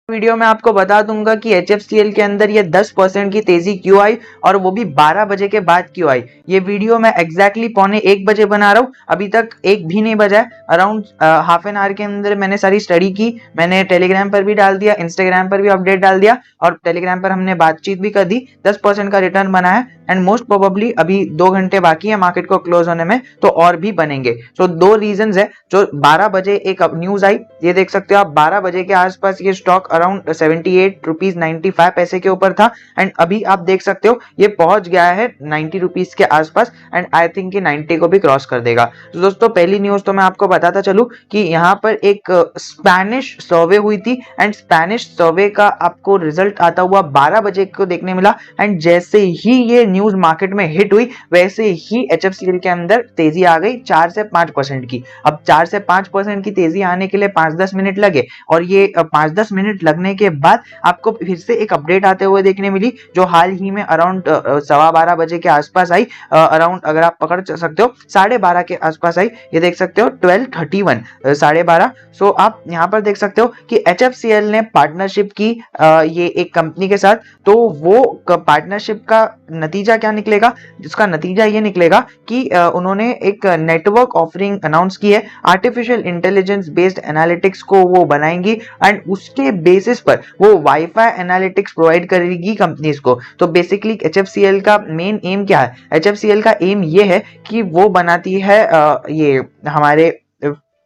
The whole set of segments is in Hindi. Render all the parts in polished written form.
वीडियो में आपको बता दूंगा कि HFCL के अंदर ये 10% की तेजी क्यों आई और वो भी 12 बजे के बाद क्यों आई। ये वीडियो मैं एग्जैक्टली पौने 1 बजे बना रहा हूँ, अभी तक 1 भी नहीं बजा है। अराउंड हाफ एन आवर के अंदर मैंने सारी स्टडी की, मैंने टेलीग्राम पर भी डाल दिया, इंस्टाग्राम पर भी अपडेट डाल दिया और टेलीग्राम पर हमने बातचीत भी कर दी। 10% का रिटर्न बना है एंड मोस्ट प्रोबेबली अभी 2 घंटे बाकी है मार्केट को क्लोज होने में, तो और भी बनेंगे। तो 2 रीजंस है। जो 12 बजे एक न्यूज आई, ये देख सकते हो आप, 12 बजे के आसपास ये स्टॉक अराउंड 78 रुपीज 95 पैसे के ऊपर था एंड अभी आप देख सकते हो ये पहुंच गया है 90 रुपीज के आसपास एंड आई थिंक कि 90 को भी क्रॉस कर देगा। तो दोस्तों पहली न्यूज तो मैं आपको बताता चलूं कि यहाँ पर एक स्पेनिश सर्वे हुई थी एंड स्पेनिश सर्वे का आपको रिजल्ट आता हुआ 12 बजे को देखने मिला एंड जैसे ही ये न्यूज मार्केट में हिट हुई वैसे ही HFCL के अंदर तेजी आ गई 4 से 5% की। अब 4 से 5% की तेजी आने के लिए 5-10 मिनट लगे और ये 5-10 मिनट लगने के बाद आपको फिर से एक अपडेट आते हुए देखने मिली जो हाल ही में अराउंड 12:15 बजे के आसपास आई। अराउंड अगर आप पकड़ सकते हो 12:30 के आसपास आई, ये देख सकते हो 12:31 12:30। सो आप यहाँ पर देख सकते हो कि HFCL ने पार्टनरशिप की ये एक कंपनी के साथ। तो वो पार्टनरशिप का नतीजा क्या निकलेगा? जिसका नतीजा ये निकलेगा कि उन्होंने एक नेटवर्क ऑफरिंग अनाउंस की है, आर्टिफिशियल इंटेलिजेंस बेस्ड एनालिटिक्स को वो बनाएंगी एंड उसके बेसिस पर वो वाईफाई एनालिटिक्स प्रोवाइड करेगी कंपनीज को। तो बेसिकली HFCL का मेन एम क्या है? HFCL का एम ये है कि वो बनाती है ये हमारे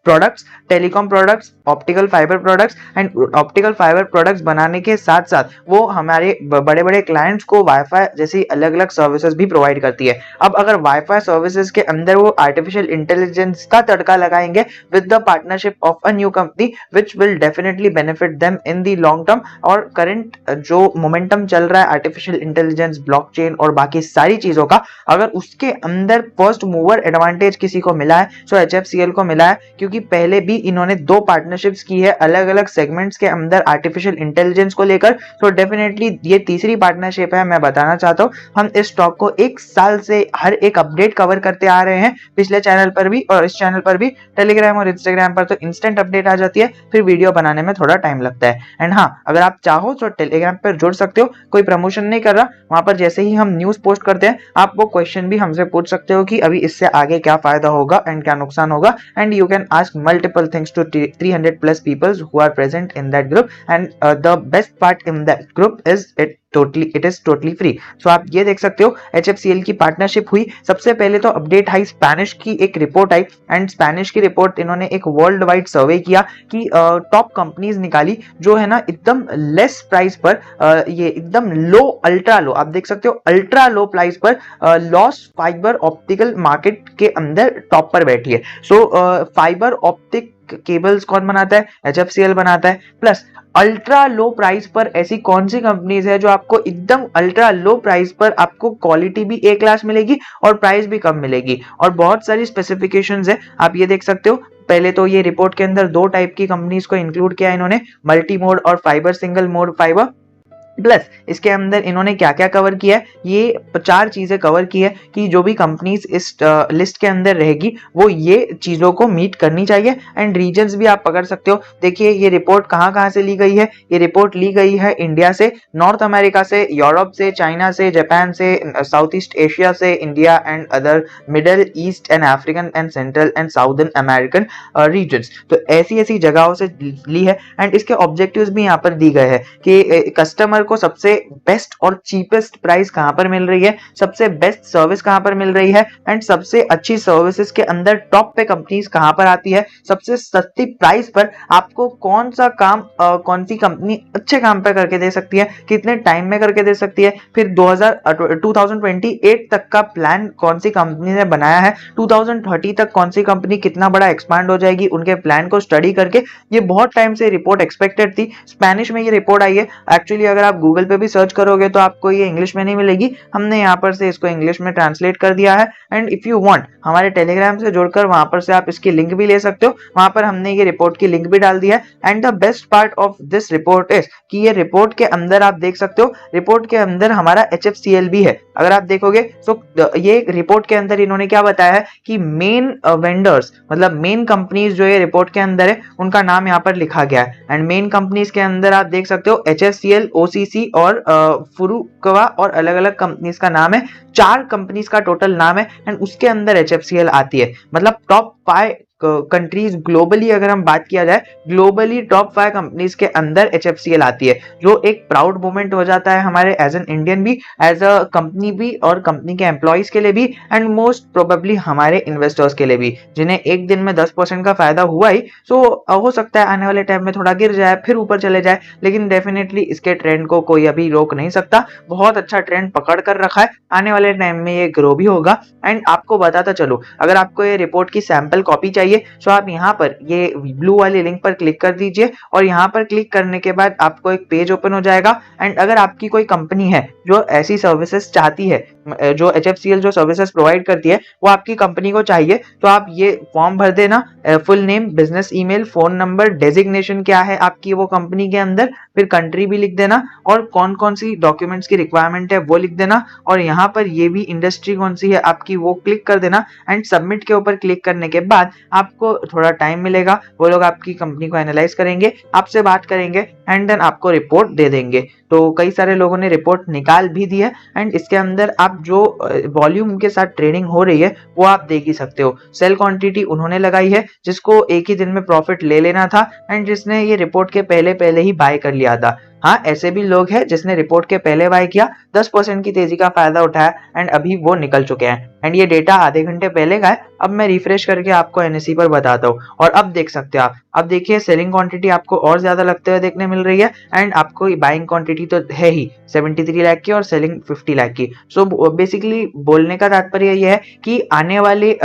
products, telecom products, optical fibre products and optical fibre products बनाने के साथ साथ वो हमारे बड़े बड़े क्लाइंट्स को वाईफाई जैसी अलग अलग सर्विसेज भी प्रोवाइड करती है। अब अगर वाईफाई सर्विसेज के अंदर वो आर्टिफिशियल इंटेलिजेंस का तड़का लगाएंगे with the partnership of a new company which will definitely benefit them in the long term. और करंट जो मोमेंटम चल रहा है आर्टिफिशियल इंटेलिजेंस, ब्लॉकचेन और बाकी सारी चीजों का, अगर उसके अंदर फर्स्ट मूवर एडवांटेज किसी को मिला है तो HFCL को मिला है, क्योंकि पहले भी इन्होंने 2 पार्टनरशिप्स की है अलग अलग सेगमेंट्स के अंदर आर्टिफिशियल इंटेलिजेंस को लेकर। तो डेफिनेटली ये तीसरी पार्टनरशिप है। मैं बताना चाहता हूँ हम इस स्टॉक को 1 साल से हर एक अपडेट कवर करते आ रहे हैं, पिछले चैनल पर भी और इस चैनल पर भी। टेलीग्राम और इंस्टाग्राम पर तो इंस्टेंट अपडेट आ जाती है, फिर वीडियो बनाने में थोड़ा टाइम लगता है। एंड हाँ, अगर आप चाहो तो टेलीग्राम पर जुड़ सकते हो, कोई प्रमोशन नहीं कर रहा, वहां पर जैसे ही हम न्यूज पोस्ट करते हैं आप वो क्वेश्चन भी हमसे पूछ सकते हो कि अभी इससे आगे क्या फायदा होगा एंड क्या नुकसान होगा and you can ask multiple things to 300 plus people who are present in that group and the best part in that group is it is totally free। so आप ये देख सकते हो HFCL की पार्टनरशिप हुई। सबसे पहले तो अपडेट आई, स्पेनिश की एक रिपोर्ट आई एंड स्पेनिश की रिपोर्ट इन्होंने एक वर्ल्ड वाइड सर्वे किया कि टॉप कंपनीज निकाली जो है ना एकदम लेस प्राइस पर, ये एकदम लो, अल्ट्रा लो, आप देख सकते हो अल्ट्रा लो प्राइस पर लॉस फाइबर ऑप्टिकल मार्केट के अंदर टॉप पर बैठी है। सो फाइबर ऑप्टिक केबल्स कौन बनाता है? HFCL बनाता है। प्लस अल्ट्रा लो प्राइस पर ऐसी कौन सी कंपनीज है जो आपको एकदम अल्ट्रा लो प्राइस पर आपको क्वालिटी भी ए क्लास मिलेगी और प्राइस भी कम मिलेगी, और बहुत सारी स्पेसिफिकेशंस है, आप ये देख सकते हो। पहले तो ये रिपोर्ट के अंदर 2 टाइप की कंपनीज को इंक्लूड किया इन्होंने, मल्टी मोड और fibre, single mode fibre. Plus इसके अंदर इन्होंने क्या क्या कवर किया है, ये 4 चीजें कवर की है कि जो भी कंपनीज इस लिस्ट के अंदर रहेगी वो ये चीजों को मीट करनी चाहिए। एंड रीजन्स भी आप पकड़ सकते हो। देखिए ये रिपोर्ट कहां से ली गई है? ये रिपोर्ट ली गई है इंडिया से, नॉर्थ अमेरिका से, यूरोप से, चाइना से, जापान से, साउथ ईस्ट एशिया से, India and other Middle East and African and central and southern American regions. तो ऐसी ऐसी जगहों से ली है एंड इसके ऑब्जेक्टिव्स भी यहाँ पर दी गए हैं कि कस्टमर को सबसे बेस्ट और चीपेस्ट प्राइस कहां पर मिल रही है, सबसे बेस्ट सर्विस कहां पर मिल रही है एंड सबसे अच्छी सर्विसेज के अंदर टॉप पे कंपनीज कहां पर आती है, सबसे सस्ती प्राइस पर आपको कौन सा काम कौन सी कंपनी अच्छे काम पे करके दे सकती है, कितने टाइम में करके दे सकती है, फिर 2028 तक का प्लान कौन सी कंपनी ने बनाया है, 2030 तक कौन सी कंपनी कितना बड़ा एक्सपांड हो जाएगी, उनके प्लान को स्टडी करके। ये बहुत टाइम से रिपोर्ट एक्सपेक्टेड थी, स्पेनिश में ये रिपोर्ट आई है। एक्चुअली अगर आप गूगल पे भी सर्च करोगे तो आपको ये इंग्लिश में नहीं मिलेगी, हमने यहाँ पर से इसको इंग्लिश में ट्रांसलेट कर दिया है। एंड इफ यू वांट हमारे टेलीग्राम से जुड़कर वहां पर से आप इसकी लिंक भी ले सकते हो, वहां पर हमने ये रिपोर्ट की लिंक भी डाल दी है। And the best part of this report is कि ये रिपोर्ट के अंदर आप देख सकते हो, रिपोर्ट के अंदर हमारा HFCL भी है। अगर आप देखोगे तो ये रिपोर्ट के अंदर इन्होंने क्या बताया है कि मेन वेंडर्स मतलब मेन कंपनीज जो ये रिपोर्ट के अंदर है उनका नाम यहाँ पर लिखा गया है। एंड मेन कंपनीज के अंदर आप देख सकते हो HFCL, OCC और फुरुकावा और अलग अलग कंपनीज का नाम है, 4 कंपनीज का टोटल नाम है। एंड उसके अंदर HFCL आती है, मतलब टॉप 5 कंट्रीज ग्लोबली अगर हम बात किया जाए, ग्लोबली टॉप 5 कंपनीज के अंदर HFCL आती है, जो एक प्राउड मोमेंट हो जाता है हमारे एज एन इंडियन भी, एज अ कंपनी भी और कंपनी के एम्प्लॉइज के लिए भी, एंड मोस्ट प्रोबेबली हमारे इन्वेस्टर्स के लिए भी, जिन्हें एक दिन में 10% का फायदा हुआ ही। सो हो सकता है आने वाले टाइम में थोड़ा गिर जाए फिर ऊपर चले जाए, लेकिन डेफिनेटली इसके ट्रेंड को कोई अभी रोक नहीं सकता, बहुत अच्छा ट्रेंड पकड़ कर रखा है, आने वाले टाइम में ये ग्रो भी होगा। एंड आपको बताता चलो, अगर आपको ये रिपोर्ट की सैंपल कॉपी चाहिए तो आप यहाँ पर ये ब्लू वाली लिंक पर क्लिक कर दीजिए, और यहाँ पर क्लिक करने के बाद आपको एक पेज ओपन हो जाएगा। एंड अगर आपकी कोई कंपनी है जो ऐसी सर्विसेज चाहती है, जो HFCL जो सर्विसेज प्रोवाइड करती है वो आपकी कंपनी को चाहिए, तो आप ये फॉर्म भर देना, full name, business email, phone number, designation क्या है आपकी वो कंपनी के अंदर, फिर कंट्री भी लिख देना, और कौन कौन सी डॉक्यूमेंट्स की रिक्वायरमेंट है वो लिख देना, और यहाँ पर ये भी इंडस्ट्री कौन सी है आपकी वो क्लिक कर देना। एंड सबमिट के ऊपर क्लिक करने के बाद आपको थोड़ा टाइम मिलेगा, वो लोग आपकी कंपनी को एनालाइज करेंगे, आपसे बात करेंगे, एंड देन आपको रिपोर्ट दे देंगे। तो कई सारे लोगों ने रिपोर्ट निकाल भी दी है। एंड इसके अंदर आप जो वॉल्यूम के साथ ट्रेडिंग हो रही है वो आप देख ही सकते हो, सेल क्वांटिटी उन्होंने लगाई है जिसको एक ही दिन में प्रॉफिट ले लेना था, एंड जिसने ये रिपोर्ट के पहले पहले ही बाय कर लिया था। हाँ, ऐसे भी लोग हैं जिसने रिपोर्ट के पहले बाय किया, 10% की तेजी का फायदा उठाया, एंड अभी वो निकल चुके हैं। एंड ये डेटा आधे घंटे पहले का है, अब मैं रिफ्रेश करके आपको NSE पर बताता हूँ, और अब देख सकते हो आप, अब देखिए सेलिंग क्वांटिटी आपको और ज्यादा लगते हुए देखने मिल रही है, एंड आपको बाइंग क्वांटिटी तो है ही 73 लाख की और सेलिंग 50 लाख की। सो बेसिकली बोलने का तात्पर्य यह है कि आने वाले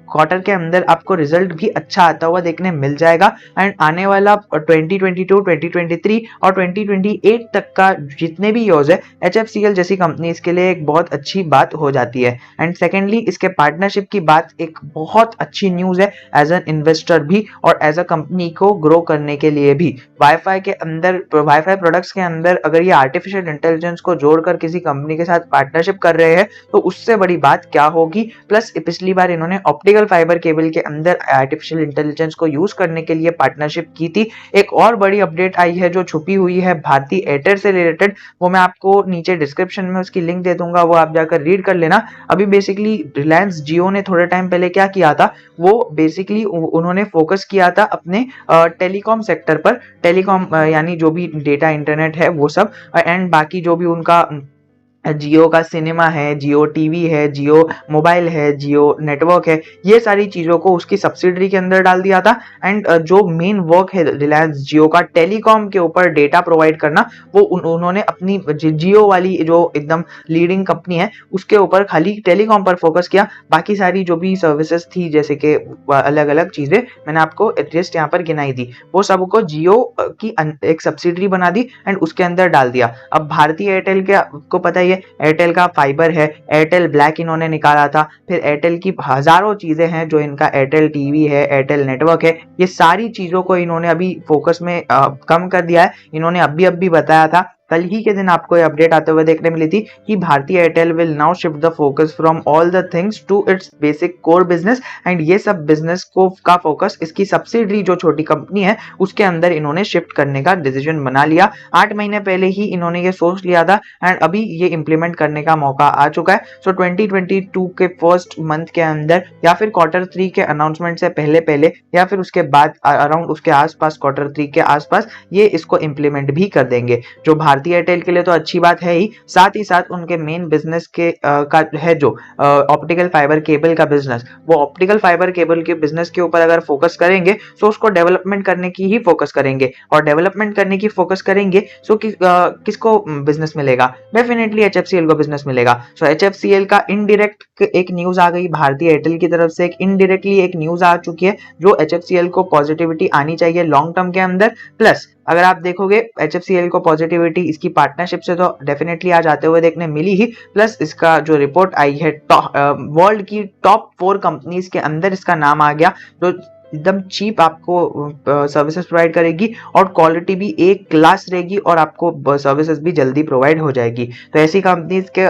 क्वार्टर के अंदर आपको रिजल्ट भी अच्छा आता हुआ देखने मिल जाएगा। एंड आने वाला 2022, 2023 और 2028 तक का जितने भी यूज है HFCL जैसी कंपनीज के लिए एक बहुत अच्छी बात हो जाती है। एंड सेकेंडली इसके पार्टनरशिप की बात एक बहुत अच्छी न्यूज है एज एन इन्वेस्टर भी और एज अ कंपनी को ग्रो करने के लिए भी। वाईफाई के अंदर, वाईफाई प्रोडक्ट्स के अंदर अगर ये आर्टिफिशियल इंटेलिजेंस को जोड़कर किसी कंपनी के साथ पार्टनरशिप कर रहे हैं तो उससे बड़ी बात क्या होगी। प्लस पिछली बार इन्होंने ऑप्टिकल फाइबर केबल के अंदर आर्टिफिशियल इंटेलिजेंस को यूज करने के लिए पार्टनरशिप की थी। एक और बड़ी अपडेट आई है जो छुपी हुई है भारती एयरटेल से रिलेटेड, वो मैं आपको नीचे डिस्क्रिप्शन में उसकी लिंक दे दूंगा, वो आप जाकर रीड कर लेना। अभी बेसिकली रिलायंस जियो ने थोड़े टाइम पहले क्या किया था, वो बेसिकली उन्होंने फोकस किया था अपने टेलीकॉम सेक्टर पर, टेलीकॉम यानी जो भी डेटा इंटरनेट है वो सब, एंड बाकी जो भी उनका जियो का सिनेमा है, जियो टीवी है, जियो मोबाइल है, जियो नेटवर्क है, ये सारी चीजों को उसकी सब्सिडरी के अंदर डाल दिया था। एंड जो मेन वर्क है रिलायंस जियो का टेलीकॉम के ऊपर डेटा प्रोवाइड करना, वो उन्होंने अपनी जियो वाली जो एकदम लीडिंग कंपनी है उसके ऊपर खाली टेलीकॉम पर फोकस किया। बाकी सारी जो भी सर्विसेज थी जैसे कि अलग अलग चीजें मैंने आपको एटलीस्ट यहाँ पर गिनाई दी, वो सबको जियो की एक सब्सिडरी बना दी एंड उसके अंदर डाल दिया। अब भारतीय एयरटेल के आपको पता ही, एयरटेल का फाइबर है, एयरटेल ब्लैक इन्होंने निकाला था, फिर एयरटेल की हजारों चीजें हैं जो इनका एयरटेल टीवी है, एयरटेल नेटवर्क है, ये सारी चीजों को इन्होंने अभी फोकस में कम कर दिया है। इन्होंने अभी बताया था, कल ही के दिन आपको ये अपडेट आते हुए देखने मिली थी कि Bharti Airtel will now shift the focus from all the things to its basic core business. And ये सब बिजनेस को का फोकस इसकी सब्सिडरी जो छोटी कंपनी है उसके अंदर इन्होंने शिफ्ट करने का डिसीजन बना लिया। 8 महीने पहले ही इन्होंने ये सोच लिया था एंड अभी ये इंप्लीमेंट करने का मौका आ चुका है। सो 2022 के फर्स्ट मंथ के अंदर या फिर Q3 के अनाउंसमेंट से पहले या फिर उसके बाद अराउंड उसके आसपास Q3 के आसपास ये इसको इंप्लीमेंट भी कर देंगे, जो भारतीय एयरटेल के लिए तो अच्छी बात है ही, साथ ही साथ उनके मेन बिजनेस के का है जो ऑप्टिकल फाइबर केबल का बिजनेस, वो ऑप्टिकल फाइबर केबल के बिजनेस के ऊपर अगर फोकस करेंगे तो उसको डेवलपमेंट करने की ही फोकस करेंगे, और डेवलपमेंट करने की फोकस करेंगे सो किसको बिजनेस मिलेगा, डेफिनेटली HFCL को बिजनेस मिलेगा। सो HFCL का इनडायरेक्ट एक न्यूज आ गई, भारतीय एयरटेल की तरफ से एक इनडायरेक्टली एक न्यूज आ चुकी है जो HFCL को पॉजिटिविटी आनी चाहिए लॉन्ग टर्म के अंदर। प्लस अगर आप देखोगे HFCL को पॉजिटिविटी इसकी पार्टनरशिप से तो डेफिनेटली आज आते हुए देखने मिली ही, प्लस इसका जो रिपोर्ट आई है वर्ल्ड की टॉप 4 कंपनीज के अंदर इसका नाम आ गया, जो एकदम चीप आपको सर्विसेज प्रोवाइड करेगी और क्वालिटी भी एक क्लास रहेगी और आपको सर्विसेज भी जल्दी प्रोवाइड हो जाएगी। तो ऐसी कंपनीज के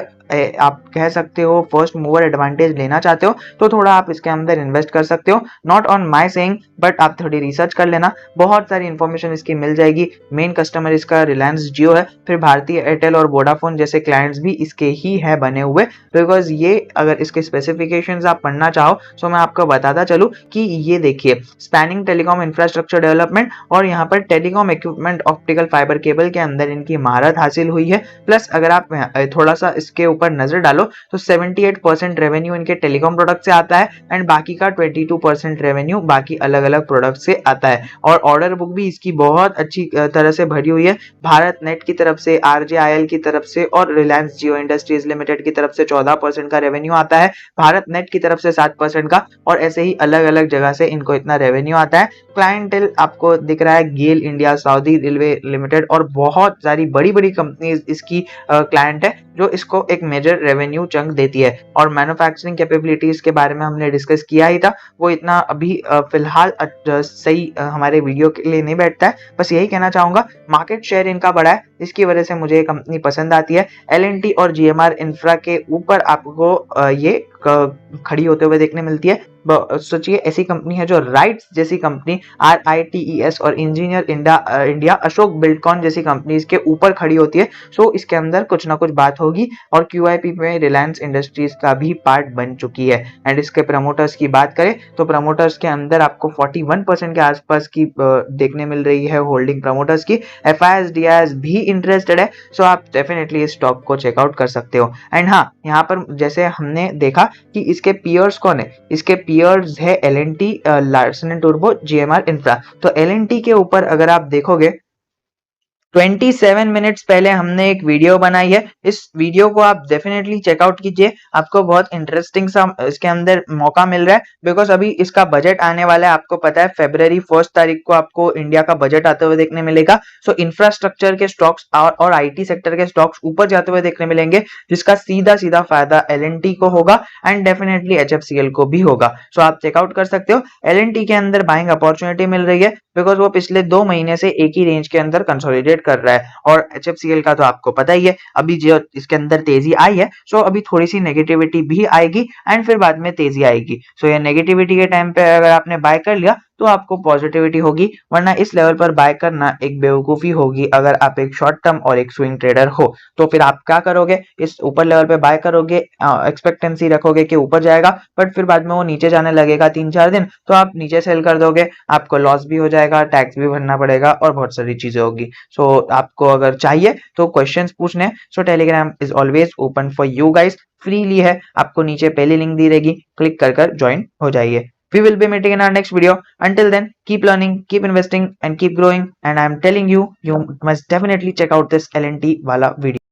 आप कह सकते हो फर्स्ट मूवर एडवांटेज लेना चाहते हो तो थोड़ा आप इसके अंदर इन्वेस्ट कर सकते हो। Not on my saying, but आप थोड़ी रिसर्च कर लेना, बहुत सारी इंफॉर्मेशन इसकी मिल जाएगी। मेन कस्टमर इसका रिलायंस जियो है, फिर भारतीय एयरटेल और वोडाफोन जैसे क्लाइंट्स भी इसके ही है बने हुए। बिकॉज ये अगर इसके स्पेसिफिकेशंस आप पढ़ना चाहो तो मैं आपको बताता चलूं कि ये देखिए, स्पैनिंग टेलीकॉम इंफ्रास्ट्रक्चर डेवलपमेंट और यहाँ पर telecom equipment optical fibre cable के अंदर इनकी महारत हासिल हुई है। प्लस अगर आप थोड़ा सा इसके ऊपर नजर डालो तो 78% रेवेन्यू इनके टेलीकॉम प्रोडक्ट से आता है एंड बाकी का 22% रेवेन्यू बाकी अलग अलग प्रोडक्ट से आता है। और ऑर्डर बुक भी इसकी बहुत अच्छी तरह से भरी हुई है। भारत नेट की तरफ से, RJIL की तरफ से और रिलायंस जियो इंडस्ट्रीज लिमिटेड की तरफ से 14% का रेवेन्यू आता है, भारत नेट की तरफ से 7% का, और ऐसे ही अलग अलग जगह से इनको इतना रेवेन्यू आता है। क्लाइंटेल आपको दिख रहा है गेल इंडिया, सऊदी रेलवे लिमिटेड और बहुत सारी बड़ी बड़ी कंपनीज इसकी क्लाइंट है जो इसको एक मेजर रेवेन्यू चंक देती है। और मैन्युफैक्चरिंग कैपेबिलिटीज के बारे में हमने डिस्कस किया ही था, वो इतना अभी फिलहाल सही हमारे वीडियो के लिए नहीं बैठता है। बस यही कहना चाहूंगा, मार्केट शेयर इनका बड़ा है, इसकी वजह से मुझे ये कंपनी पसंद आती है। L&T और GMR इंफ्रा के ऊपर आपको ये खड़ी होते हुए देखने मिलती है। सोचिए ऐसी कंपनी है जो राइट्स जैसी कंपनी, RITES और इंजीनियर इंडिया, अशोक बिल्डकॉन जैसी कंपनीज के ऊपर खड़ी होती है। सो इसके अंदर कुछ ना कुछ बात होगी। और QIP में रिलायंस इंडस्ट्रीज का भी पार्ट बन चुकी है। एंड इसके प्रमोटर्स की बात करें तो प्रमोटर्स के अंदर आपको 41% के आसपास की देखने मिल रही है होल्डिंग प्रमोटर्स की। FIS भी इंटरेस्टेड है, सो आप डेफिनेटली इस स्टॉक को चेकआउट कर सकते हो। एंड हाँ, यहाँ पर जैसे हमने देखा कि इसके पियर्स कौन है, इसके पियर्स है L&T, लार्सन एंड टुर्बो, GMR इंफ्रा। तो L&T के ऊपर अगर आप देखोगे 27 मिनट्स पहले हमने एक वीडियो बनाई है, इस वीडियो को आप डेफिनेटली चेकआउट कीजिए, आपको बहुत इंटरेस्टिंग सा इसके अंदर मौका मिल रहा है। बिकॉज अभी इसका बजट आने वाला है, आपको पता है February 1 तारीख को आपको इंडिया का बजट आते हुए देखने मिलेगा। सो इंफ्रास्ट्रक्चर के स्टॉक्स और IT सेक्टर के स्टॉक्स ऊपर जाते हुए देखने मिलेंगे, जिसका सीधा सीधा फायदा L&T को होगा एंड डेफिनेटली HFCL को भी होगा। सो आप चेकआउट कर सकते हो। L&T के अंदर बाइंग अपॉर्चुनिटी मिल रही है बिकॉज वो पिछले 2 महीने से एक ही रेंज के अंदर कंसोलिडेट कर रहा है। और HFCL का तो आपको पता ही है, अभी जो इसके अंदर तेजी आई है, सो अभी थोड़ी सी नेगेटिविटी भी आएगी एंड फिर बाद में तेजी आएगी। सो ये नेगेटिविटी के टाइम पे अगर आपने बाय कर लिया तो आपको पॉजिटिविटी होगी, वरना इस लेवल पर बाय करना एक बेवकूफी होगी अगर आप एक शॉर्ट टर्म और एक स्विंग ट्रेडर हो। तो फिर आप क्या करोगे, इस ऊपर लेवल पे बाय करोगे, एक्सपेक्टेंसी रखोगे कि ऊपर जाएगा, बट फिर बाद में वो नीचे जाने लगेगा 3-4 दिन, तो आप नीचे सेल कर दोगे, आपको लॉस भी हो जाएगा, टैक्स भी भरना पड़ेगा और बहुत सारी चीजें होगी। सो आपको अगर चाहिए तो क्वेश्चंस पूछने, सो Telegram is always open for you guys, freely है, आपको नीचे पहली लिंक दी रहेगी, क्लिक कर ज्वाइन हो जाइए। We will be meeting in our next video. Until then, keep learning, keep investing and keep growing. And I am telling you, you must definitely check out this L&T wala video.